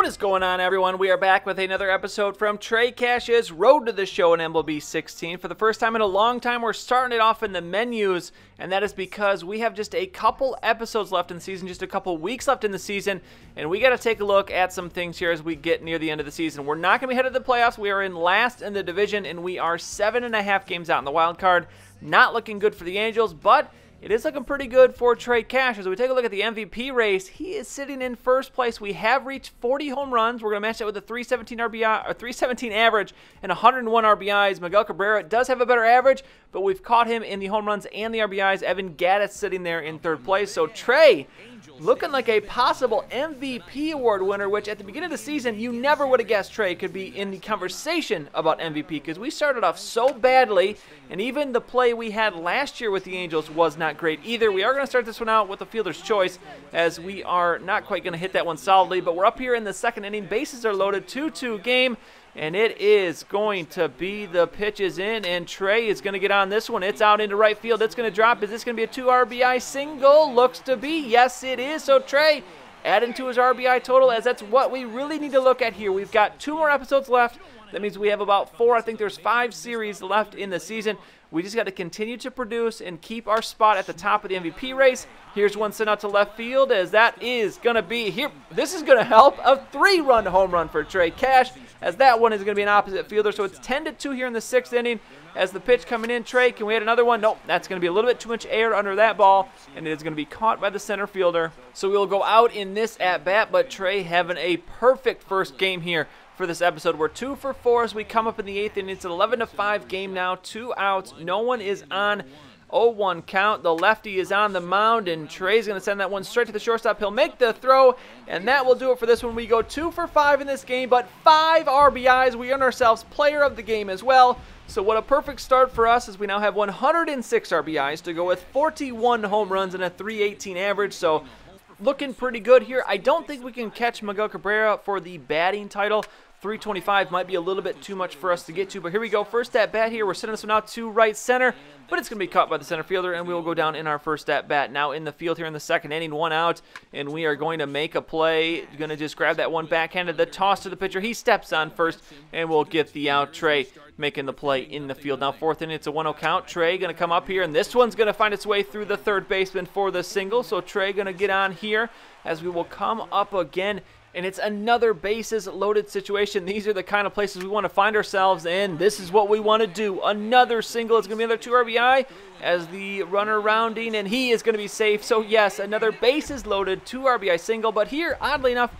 is going on, everyone? We are back with another episode from Trey Cash's Road to the Show in MLB 16. For the first time in a long time, we're starting it off in the menus, and that is because we have just a couple episodes left in the season, just a couple weeks left in the season, and we got to take a look at some things here as we get near the end of the season. We're not going to be headed to the playoffs. We are in last in the division, and we are 7.5 games out in the wild card. Not looking good for the Angels, but it is looking pretty good for Trey Cash. As we take a look at the MVP race, he is sitting in first place. We have reached 40 home runs. We're going to match that with a 317 RBI or 317 average and 101 RBIs. Miguel Cabrera does have a better average, but we've caught him in the home runs and the RBIs. Evan Gattis sitting there in third place. So Trey looking like a possible MVP award winner, which at the beginning of the season, you never would have guessed Trey could be in the conversation about MVP because we started off so badly, and even the play we had last year with the Angels was not great either. We are going to start this one out with a fielder's choice as we are not quite going to hit that one solidly, but we're up here in the second inning. Bases are loaded, 2-2 game. And it is going to be the pitch is in, and Trey is going to get on this one. It's out into right field. It's going to drop. Is this going to be a 2 RBI single? Looks to be. Yes, it is. So Trey adding to his RBI total, as that's what we really need to look at here. We've got 2 more episodes left. That means we have about 4. I think there's 5 series left in the season. We just got to continue to produce and keep our spot at the top of the MVP race. Here's one sent out to left field, as that is going to be here. This is going to help a 3-run home run for Trey Cash, as that one is going to be an opposite fielder. So it's 10-2 here in the 6th inning. As the pitch coming in, Trey, can we hit another one? Nope, that's going to be a little bit too much air under that ball, and it is going to be caught by the center fielder. So we'll go out in this at-bat, but Trey having a perfect first game here for this episode. We're 2 for 4 as we come up in the 8th inning. It's an 11-5 game now, 2 outs. No one is on. 0-1 count. The lefty is on the mound, and Trey's going to send that one straight to the shortstop. He'll make the throw, and that will do it for this one. We go 2 for 5 in this game, but 5 RBIs. We earn ourselves player of the game as well. So what a perfect start for us, as we now have 106 RBIs to go with 41 home runs and a 318 average. So looking pretty good here. I don't think we can catch Miguel Cabrera for the batting title. 325 might be a little bit too much for us to get to, but here we go. First at bat here. We're sending this one out to right center, but it's going to be caught by the center fielder, and we will go down in our first at bat. Now in the field here in the second inning, 1 out, and we are going to make a play. Going to just grab that one backhanded, the toss to the pitcher. He steps on first, and we'll get the out. Trey making the play in the field. Now 4th inning, it's a 1-0 count. Trey going to come up here, and this one's going to find its way through the third baseman for the single. So Trey going to get on here as we will come up again. And it's another bases-loaded situation. These are the kind of places we want to find ourselves in. This is what we want to do. Another single. It's going to be another 2 RBI as the runner rounding, and he is going to be safe. So, yes, another bases-loaded 2 RBI single. But here, oddly enough,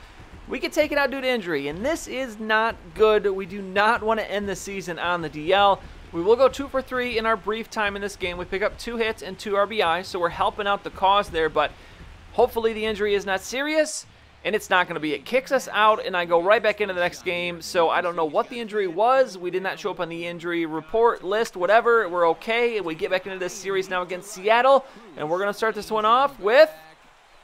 we could take it out due to injury, and this is not good. We do not want to end the season on the DL. We will go 2 for 3 in our brief time in this game. We pick up 2 hits and 2 RBI, so we're helping out the cause there. But hopefully the injury is not serious. And it's not going to be. It kicks us out, and I go right back into the next game. So I don't know what the injury was. We did not show up on the injury report list, whatever. We're okay. And we get back into this series now against Seattle. And we're going to start this one off with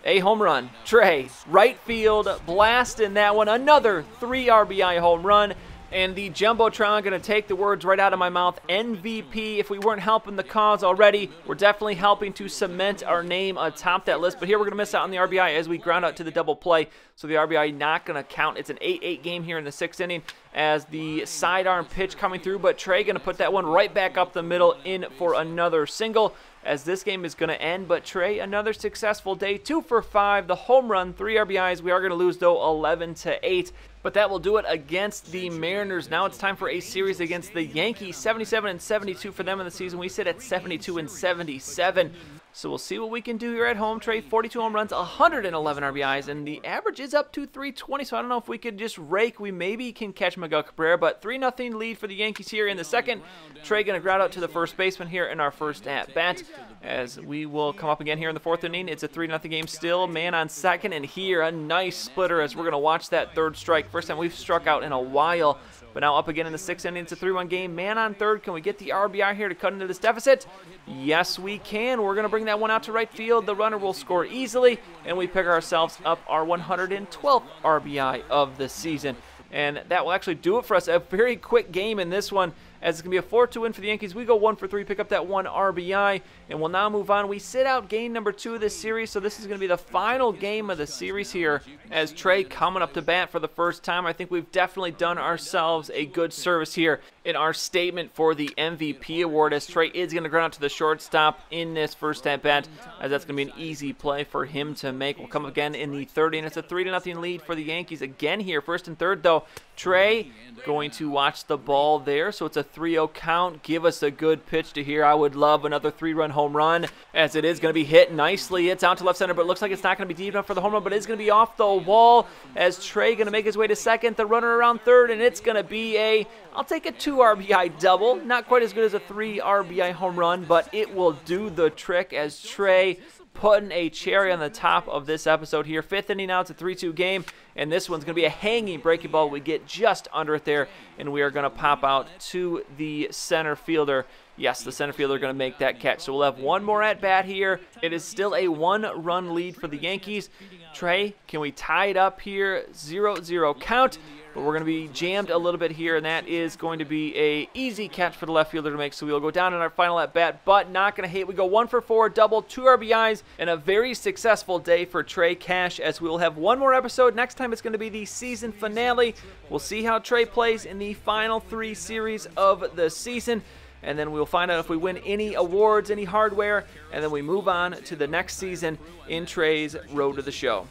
a home run. Trey, right field, blast in that one. Another 3 RBI home run. And the Jumbotron going to take the words right out of my mouth. MVP. If we weren't helping the cause already, we're definitely helping to cement our name atop that list. But here we're going to miss out on the RBI as we ground out to the double play. So the RBI not going to count. It's an 8-8 game here in the 6th inning as the sidearm pitch coming through. But Trey going to put that one right back up the middle in for another single, as this game is going to end. But Trey, another successful day. 2 for 5, the home run, 3 RBIs. We are going to lose, though, 11-8. But that will do it against the Mariners. Now it's time for a series against the Yankees. 77-72 for them in the season. We sit at 72-77. So we'll see what we can do here at home. Trey, 42 home runs, 111 RBIs, and the average is up to 320. So I don't know if we could just rake. We maybe can catch Miguel Cabrera, but 3-0 lead for the Yankees here in the second. Trey going to ground out to the first baseman here in our first at-bat, as we will come up again here in the 4th inning. It's a 3-0 game still. Man on second, and here a nice splitter as we're going to watch that third strike. First time we've struck out in a while. But now up again in the 6th inning, it's a 3-1 game. Man on third. Can we get the RBI here to cut into this deficit? Yes, we can. We're going to bring that one out to right field. The runner will score easily, and we pick ourselves up our 112th RBI of the season. And that will actually do it for us. A very quick game in this one, as it's going to be a 4-2 win for the Yankees. We go 1 for 3, pick up that 1 RBI, and we'll now move on. We sit out game number 2 of this series, so this is going to be the final game of the series here as Trey coming up to bat for the first time. I think we've definitely done ourselves a good service here in our statement for the MVP award, as Trey is going to ground out to the shortstop in this first at-bat, as that's going to be an easy play for him to make. We'll come again in the third, and it's a 3-0 lead for the Yankees again here. First and third, though. Trey going to watch the ball there, so it's a 3-0 count. Give us a good pitch to here. I would love another 3-run home run, as it is going to be hit nicely. It's out to left center, but it looks like it's not going to be deep enough for the home run, but it's going to be off the wall, as Trey going to make his way to second, the runner around third, and it's going to be I'll take a 2 RBI double. Not quite as good as a 3 RBI home run, but it will do the trick, as Trey putting a cherry on the top of this episode here. 5th inning now, it's a 3-2 game, and this one's going to be a hanging breaking ball. We get just under it there, and we are going to pop out to the center fielder. Yes, the center fielder going to make that catch. So we'll have one more at-bat here. It is still a 1-run lead for the Yankees. Trey, can we tie it up here? 0-0 count. But we're going to be jammed a little bit here, and that is going to be a easy catch for the left fielder to make. So we'll go down in our final at-bat, but not going to hit. We go 1 for 4, double, 2 RBIs, and a very successful day for Trey Cash, as we will have one more episode. Next time it's going to be the season finale. We'll see how Trey plays in the final 3 series of the season, and then we'll find out if we win any awards, any hardware, and then we move on to the next season in Trey's Road to the Show.